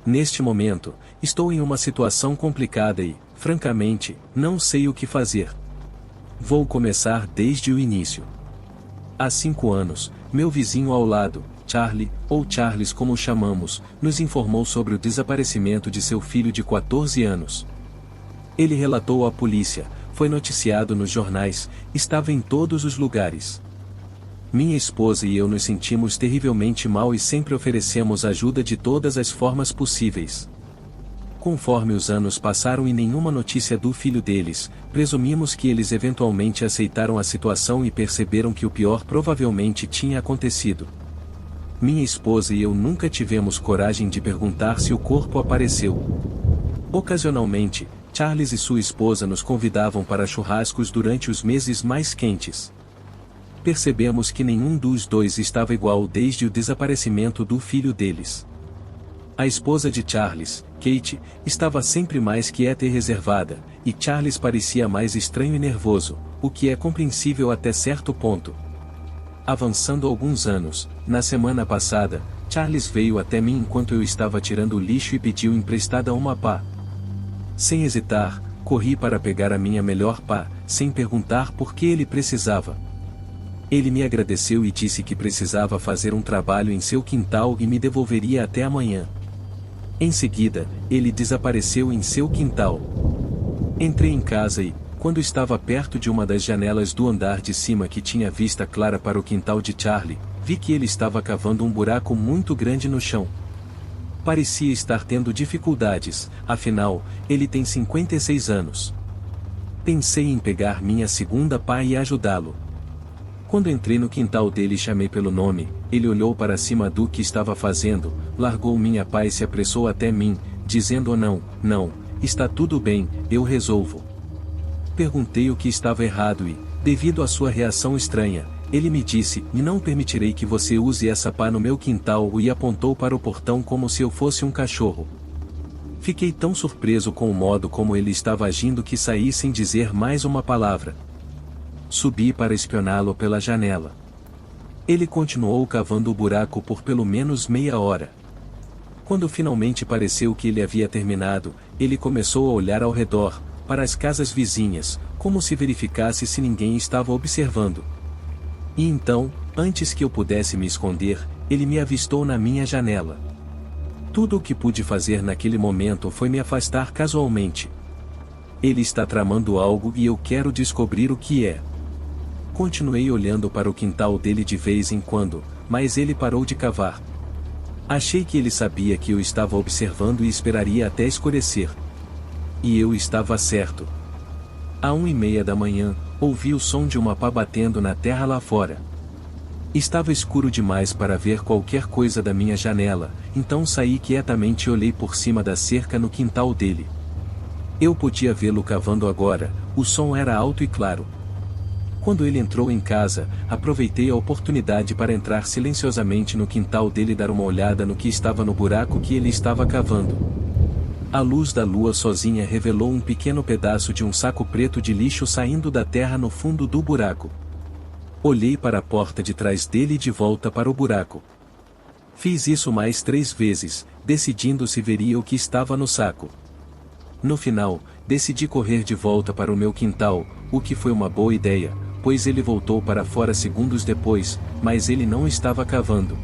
Neste momento, estou em uma situação complicada e, francamente, não sei o que fazer. Vou começar desde o início. Há 5 anos, meu vizinho ao lado, Charlie, ou Charles como o chamamos, nos informou sobre o desaparecimento de seu filho de 14 anos. Ele relatou à polícia, foi noticiado nos jornais, estava em todos os lugares. Minha esposa e eu nos sentimos terrivelmente mal e sempre oferecemos ajuda de todas as formas possíveis. Conforme os anos passaram e nenhuma notícia do filho deles, presumimos que eles eventualmente aceitaram a situação e perceberam que o pior provavelmente tinha acontecido. Minha esposa e eu nunca tivemos coragem de perguntar se o corpo apareceu. Ocasionalmente, Charles e sua esposa nos convidavam para churrascos durante os meses mais quentes. Percebemos que nenhum dos dois estava igual desde o desaparecimento do filho deles. A esposa de Charles, Kate, estava sempre mais quieta e reservada, e Charles parecia mais estranho e nervoso, o que é compreensível até certo ponto. Avançando alguns anos, na semana passada, Charles veio até mim enquanto eu estava tirando o lixo e pediu emprestada uma pá. Sem hesitar, corri para pegar a minha melhor pá, sem perguntar por que ele precisava. Ele me agradeceu e disse que precisava fazer um trabalho em seu quintal e me devolveria até amanhã. Em seguida, ele desapareceu em seu quintal. Entrei em casa e, quando estava perto de uma das janelas do andar de cima que tinha vista clara para o quintal de Charlie, vi que ele estava cavando um buraco muito grande no chão. Parecia estar tendo dificuldades, afinal, ele tem 56 anos. Pensei em pegar minha segunda pá e ajudá-lo. Quando entrei no quintal dele e chamei pelo nome, ele olhou para cima do que estava fazendo, largou minha pá e se apressou até mim, dizendo: não, está tudo bem, eu resolvo. Perguntei o que estava errado e, devido à sua reação estranha, ele me disse: não permitirei que você use essa pá no meu quintal, e apontou para o portão como se eu fosse um cachorro. Fiquei tão surpreso com o modo como ele estava agindo que saí sem dizer mais uma palavra. Subi para espioná-lo pela janela. Ele continuou cavando o buraco por pelo menos meia hora. Quando finalmente pareceu que ele havia terminado, ele começou a olhar ao redor, para as casas vizinhas, como se verificasse se ninguém estava observando. E então, antes que eu pudesse me esconder, ele me avistou na minha janela. Tudo o que pude fazer naquele momento foi me afastar casualmente. Ele está tramando algo e eu quero descobrir o que é. Continuei olhando para o quintal dele de vez em quando, mas ele parou de cavar. Achei que ele sabia que eu estava observando e esperaria até escurecer. E eu estava certo. À 1h30 da manhã, ouvi o som de uma pá batendo na terra lá fora. Estava escuro demais para ver qualquer coisa da minha janela, então saí quietamente e olhei por cima da cerca no quintal dele. Eu podia vê-lo cavando agora, o som era alto e claro. Quando ele entrou em casa, aproveitei a oportunidade para entrar silenciosamente no quintal dele e dar uma olhada no que estava no buraco que ele estava cavando. A luz da lua sozinha revelou um pequeno pedaço de um saco preto de lixo saindo da terra no fundo do buraco. Olhei para a porta de trás dele e de volta para o buraco. Fiz isso mais 3 vezes, decidindo se veria o que estava no saco. No final, decidi correr de volta para o meu quintal, o que foi uma boa ideia, pois ele voltou para fora segundos depois, mas ele não estava cavando.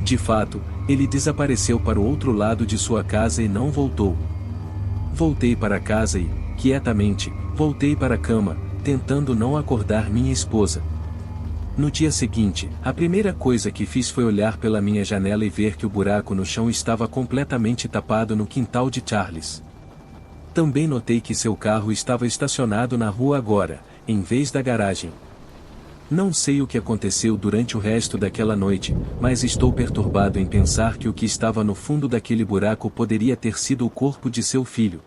De fato, ele desapareceu para o outro lado de sua casa e não voltou. Voltei para casa e, quietamente, voltei para a cama, tentando não acordar minha esposa. No dia seguinte, a primeira coisa que fiz foi olhar pela minha janela e ver que o buraco no chão estava completamente tapado no quintal de Charles. Também notei que seu carro estava estacionado na rua agora, em vez da garagem. Não sei o que aconteceu durante o resto daquela noite, mas estou perturbado em pensar que o que estava no fundo daquele buraco poderia ter sido o corpo de seu filho.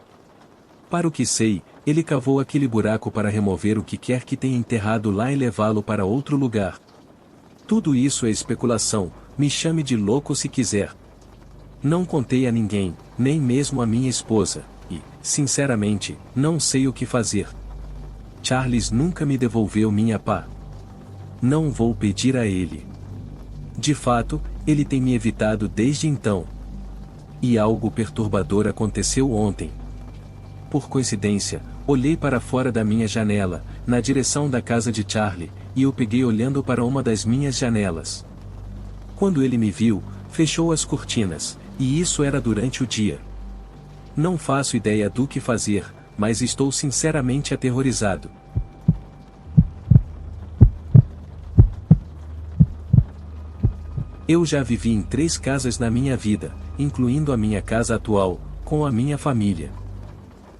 Para o que sei, ele cavou aquele buraco para remover o que quer que tenha enterrado lá e levá-lo para outro lugar. Tudo isso é especulação, me chame de louco se quiser. Não contei a ninguém, nem mesmo a minha esposa, e, sinceramente, não sei o que fazer. Charles nunca me devolveu minha pá. Não vou pedir a ele. De fato, ele tem me evitado desde então. E algo perturbador aconteceu ontem. Por coincidência, olhei para fora da minha janela, na direção da casa de Charlie, e o peguei olhando para uma das minhas janelas. Quando ele me viu, fechou as cortinas, e isso era durante o dia. Não faço ideia do que fazer, mas estou sinceramente aterrorizado. Eu já vivi em 3 casas na minha vida, incluindo a minha casa atual, com a minha família.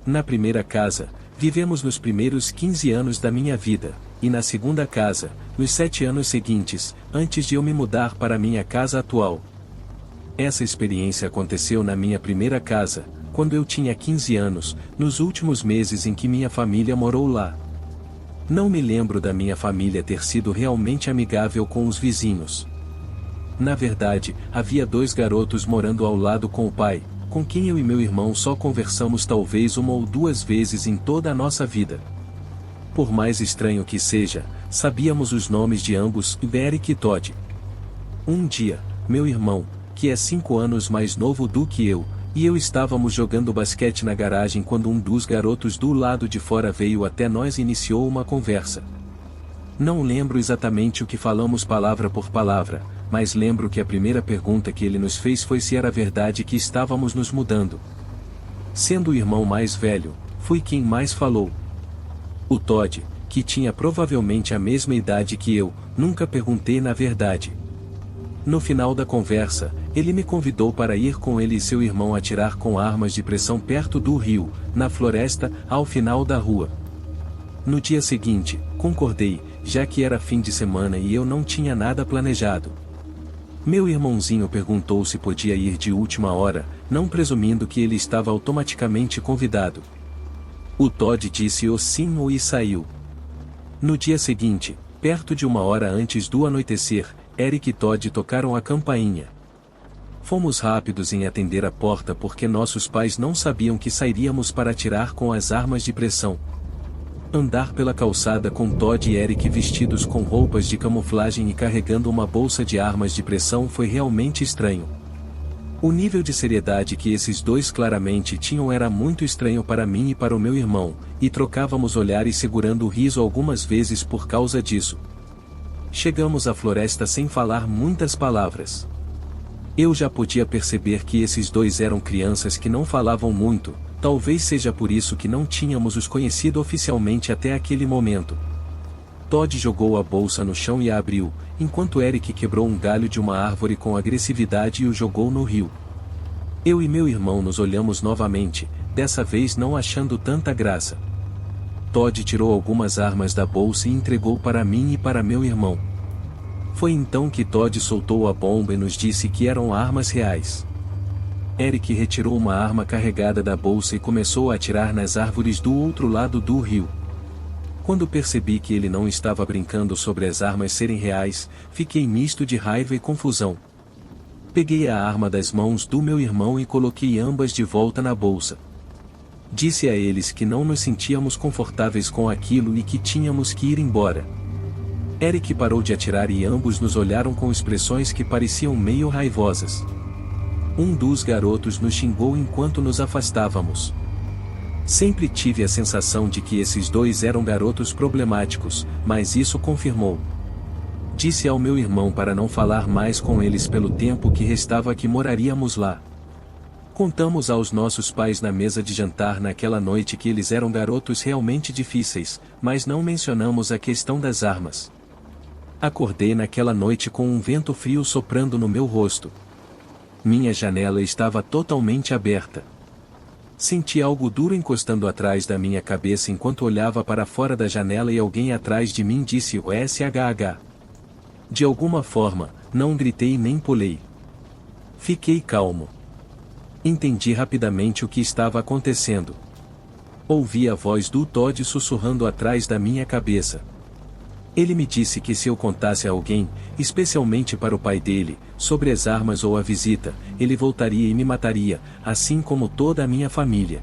Na primeira casa, vivemos nos primeiros 15 anos da minha vida, e na segunda casa, nos 7 anos seguintes, antes de eu me mudar para a minha casa atual. Essa experiência aconteceu na minha primeira casa, quando eu tinha 15 anos, nos últimos meses em que minha família morou lá. Não me lembro da minha família ter sido realmente amigável com os vizinhos. Na verdade, havia 2 garotos morando ao lado com o pai, com quem eu e meu irmão só conversamos talvez 1 ou 2 vezes em toda a nossa vida. Por mais estranho que seja, sabíamos os nomes de ambos, Eric e Todd. Um dia, meu irmão, que é 5 anos mais novo do que eu, e eu estávamos jogando basquete na garagem quando um dos garotos do lado de fora veio até nós e iniciou uma conversa. Não lembro exatamente o que falamos palavra por palavra, mas lembro que a primeira pergunta que ele nos fez foi se era verdade que estávamos nos mudando. Sendo o irmão mais velho, fui quem mais falou. O Todd, que tinha provavelmente a mesma idade que eu, nunca perguntei na verdade. No final da conversa, ele me convidou para ir com ele e seu irmão atirar com armas de pressão perto do rio, na floresta, ao final da rua. No dia seguinte, concordei, já que era fim de semana e eu não tinha nada planejado. Meu irmãozinho perguntou se podia ir de última hora, não presumindo que ele estava automaticamente convidado. O Todd disse o sim e saiu. No dia seguinte, perto de 1 hora antes do anoitecer, Eric e Todd tocaram a campainha. Fomos rápidos em atender a porta porque nossos pais não sabiam que sairíamos para atirar com as armas de pressão. Andar pela calçada com Todd e Eric vestidos com roupas de camuflagem e carregando uma bolsa de armas de pressão foi realmente estranho. O nível de seriedade que esses dois claramente tinham era muito estranho para mim e para o meu irmão, e trocávamos olhares segurando o riso algumas vezes por causa disso. Chegamos à floresta sem falar muitas palavras. Eu já podia perceber que esses dois eram crianças que não falavam muito. Talvez seja por isso que não tínhamos os conhecido oficialmente até aquele momento. Todd jogou a bolsa no chão e a abriu, enquanto Eric quebrou um galho de uma árvore com agressividade e o jogou no rio. Eu e meu irmão nos olhamos novamente, dessa vez não achando tanta graça. Todd tirou algumas armas da bolsa e entregou para mim e para meu irmão. Foi então que Todd soltou a bomba e nos disse que eram armas reais. Eric retirou uma arma carregada da bolsa e começou a atirar nas árvores do outro lado do rio. Quando percebi que ele não estava brincando sobre as armas serem reais, fiquei misto de raiva e confusão. Peguei a arma das mãos do meu irmão e coloquei ambas de volta na bolsa. Disse a eles que não nos sentíamos confortáveis com aquilo e que tínhamos que ir embora. Eric parou de atirar e ambos nos olharam com expressões que pareciam meio raivosas. Um dos garotos nos xingou enquanto nos afastávamos. Sempre tive a sensação de que esses dois eram garotos problemáticos, mas isso confirmou. Disse ao meu irmão para não falar mais com eles pelo tempo que restava que moraríamos lá. Contamos aos nossos pais na mesa de jantar naquela noite que eles eram garotos realmente difíceis, mas não mencionamos a questão das armas. Acordei naquela noite com um vento frio soprando no meu rosto. Minha janela estava totalmente aberta. Senti algo duro encostando atrás da minha cabeça enquanto olhava para fora da janela e alguém atrás de mim disse o SHH. De alguma forma, não gritei nem pulei. Fiquei calmo. Entendi rapidamente o que estava acontecendo. Ouvi a voz do Todd sussurrando atrás da minha cabeça. Ele me disse que se eu contasse a alguém, especialmente para o pai dele, sobre as armas ou a visita, ele voltaria e me mataria, assim como toda a minha família.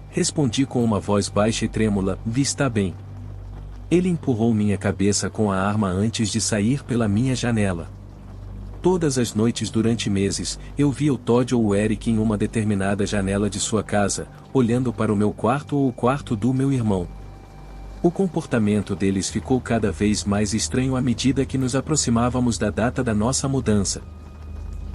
Respondi com uma voz baixa e trêmula, está bem. Ele empurrou minha cabeça com a arma antes de sair pela minha janela. Todas as noites durante meses, eu via o Todd ou o Eric em uma determinada janela de sua casa, olhando para o meu quarto ou o quarto do meu irmão. O comportamento deles ficou cada vez mais estranho à medida que nos aproximávamos da data da nossa mudança.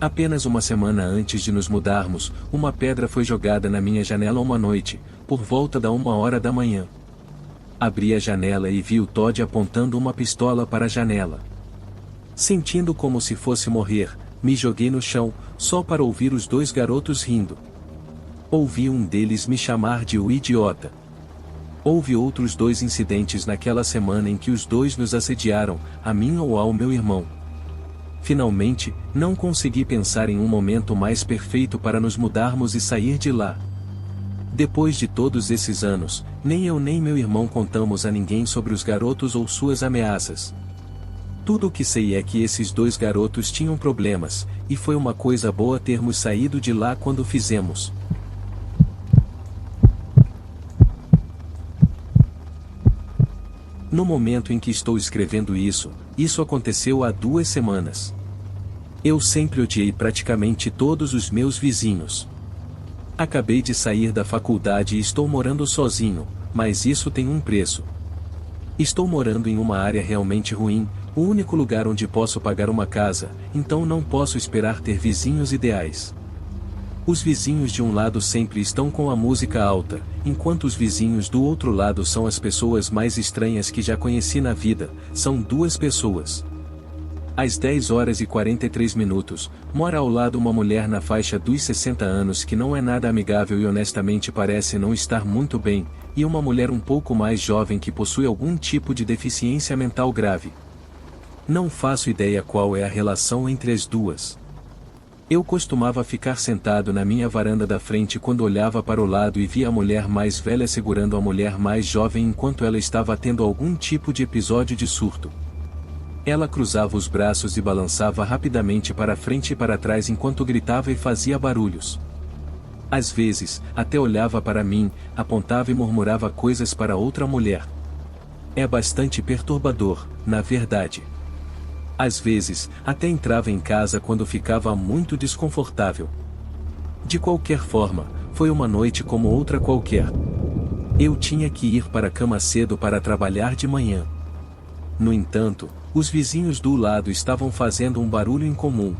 Apenas uma semana antes de nos mudarmos, uma pedra foi jogada na minha janela uma noite, por volta da 1h da manhã. Abri a janela e vi o Todd apontando uma pistola para a janela. Sentindo como se fosse morrer, me joguei no chão, só para ouvir os dois garotos rindo. Ouvi um deles me chamar de o idiota. Houve outros 2 incidentes naquela semana em que os dois nos assediaram, a mim ou ao meu irmão. Finalmente, não consegui pensar em um momento mais perfeito para nos mudarmos e sair de lá. Depois de todos esses anos, nem eu nem meu irmão contamos a ninguém sobre os garotos ou suas ameaças. Tudo o que sei é que esses 2 garotos tinham problemas, e foi uma coisa boa termos saído de lá quando fizemos. No momento em que estou escrevendo isso aconteceu há 2 semanas. Eu sempre odiei praticamente todos os meus vizinhos. Acabei de sair da faculdade e estou morando sozinho, mas isso tem um preço. Estou morando em uma área realmente ruim, o único lugar onde posso pagar uma casa, então não posso esperar ter vizinhos ideais. Os vizinhos de um lado sempre estão com a música alta, enquanto os vizinhos do outro lado são as pessoas mais estranhas que já conheci na vida, são 2 pessoas. Às 10h43, mora ao lado uma mulher na faixa dos 60 anos que não é nada amigável e honestamente parece não estar muito bem, e uma mulher um pouco mais jovem que possui algum tipo de deficiência mental grave. Não faço ideia qual é a relação entre as duas. Eu costumava ficar sentado na minha varanda da frente quando olhava para o lado e via a mulher mais velha segurando a mulher mais jovem enquanto ela estava tendo algum tipo de episódio de surto. Ela cruzava os braços e balançava rapidamente para frente e para trás enquanto gritava e fazia barulhos. Às vezes, até olhava para mim, apontava e murmurava coisas para outra mulher. É bastante perturbador, na verdade. Às vezes, até entrava em casa quando ficava muito desconfortável. De qualquer forma, foi uma noite como outra qualquer. Eu tinha que ir para a cama cedo para trabalhar de manhã. No entanto, os vizinhos do lado estavam fazendo um barulho incomum.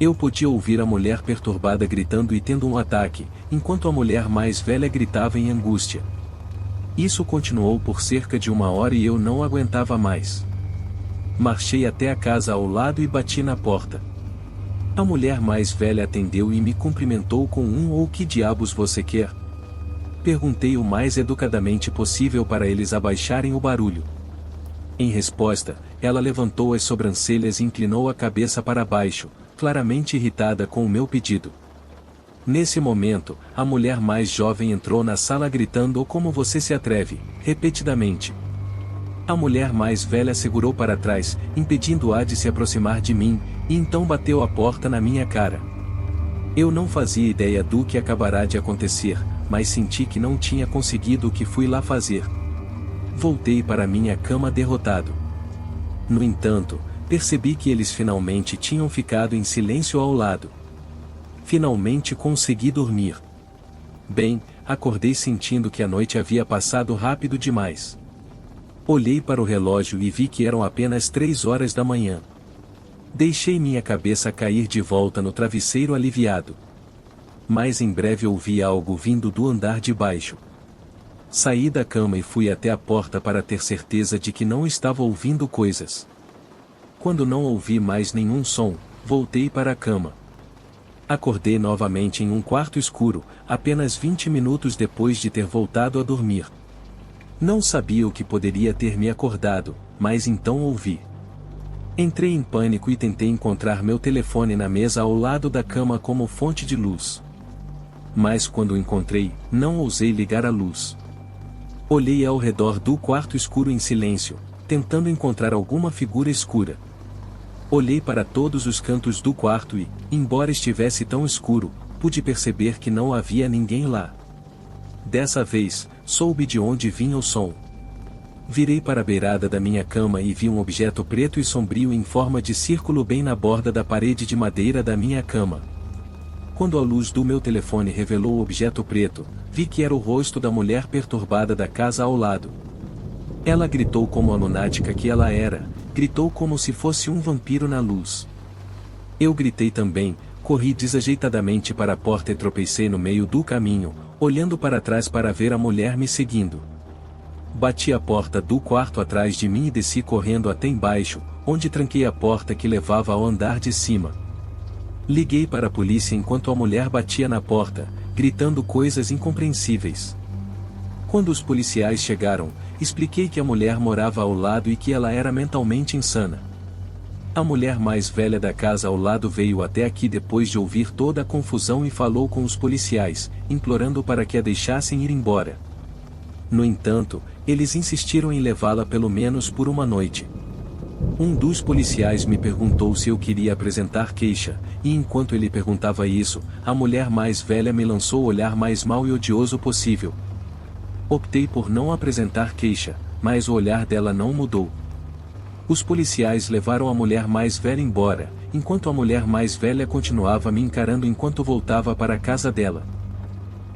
Eu podia ouvir a mulher perturbada gritando e tendo um ataque, enquanto a mulher mais velha gritava em angústia. Isso continuou por cerca de 1 hora e eu não aguentava mais. Marchei até a casa ao lado e bati na porta. A mulher mais velha atendeu e me cumprimentou com ou que diabos você quer? Perguntei o mais educadamente possível para eles abaixarem o barulho. Em resposta, ela levantou as sobrancelhas e inclinou a cabeça para baixo, claramente irritada com o meu pedido. Nesse momento, a mulher mais jovem entrou na sala gritando como você se atreve, repetidamente. A mulher mais velha segurou para trás, impedindo-a de se aproximar de mim, e então bateu a porta na minha cara. Eu não fazia ideia do que acabará de acontecer, mas senti que não tinha conseguido o que fui lá fazer. Voltei para minha cama derrotado. No entanto, percebi que eles finalmente tinham ficado em silêncio ao lado. Finalmente consegui dormir. Bem, acordei sentindo que a noite havia passado rápido demais. Olhei para o relógio e vi que eram apenas 3 horas da manhã. Deixei minha cabeça cair de volta no travesseiro aliviado. Mas em breve ouvi algo vindo do andar de baixo. Saí da cama e fui até a porta para ter certeza de que não estava ouvindo coisas. Quando não ouvi mais nenhum som, voltei para a cama. Acordei novamente em um quarto escuro, apenas 20 minutos depois de ter voltado a dormir. Não sabia o que poderia ter me acordado, mas então ouvi. Entrei em pânico e tentei encontrar meu telefone na mesa ao lado da cama como fonte de luz. Mas quando o encontrei, não ousei ligar a luz. Olhei ao redor do quarto escuro em silêncio, tentando encontrar alguma figura escura. Olhei para todos os cantos do quarto e, embora estivesse tão escuro, pude perceber que não havia ninguém lá. Dessa vez, soube de onde vinha o som. Virei para a beirada da minha cama e vi um objeto preto e sombrio em forma de círculo bem na borda da parede de madeira da minha cama. Quando a luz do meu telefone revelou o objeto preto, vi que era o rosto da mulher perturbada da casa ao lado. Ela gritou como a lunática que ela era, gritou como se fosse um vampiro na luz. Eu gritei também, corri desajeitadamente para a porta e tropecei no meio do caminho, olhando para trás para ver a mulher me seguindo. Bati a porta do quarto atrás de mim e desci correndo até embaixo, onde tranquei a porta que levava ao andar de cima. Liguei para a polícia enquanto a mulher batia na porta, gritando coisas incompreensíveis. Quando os policiais chegaram, expliquei que a mulher morava ao lado e que ela era mentalmente insana. A mulher mais velha da casa ao lado veio até aqui depois de ouvir toda a confusão e falou com os policiais, implorando para que a deixassem ir embora. No entanto, eles insistiram em levá-la pelo menos por uma noite. Um dos policiais me perguntou se eu queria apresentar queixa, e enquanto ele perguntava isso, a mulher mais velha me lançou o olhar mais mau e odioso possível. Optei por não apresentar queixa, mas o olhar dela não mudou. Os policiais levaram a mulher mais velha embora, enquanto a mulher mais velha continuava me encarando enquanto voltava para a casa dela.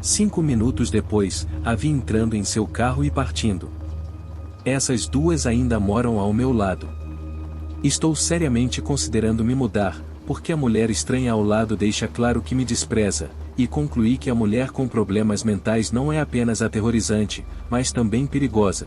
5 minutos depois, a vi entrando em seu carro e partindo. Essas duas ainda moram ao meu lado. Estou seriamente considerando me mudar, porque a mulher estranha ao lado deixa claro que me despreza, e concluí que a mulher com problemas mentais não é apenas aterrorizante, mas também perigosa.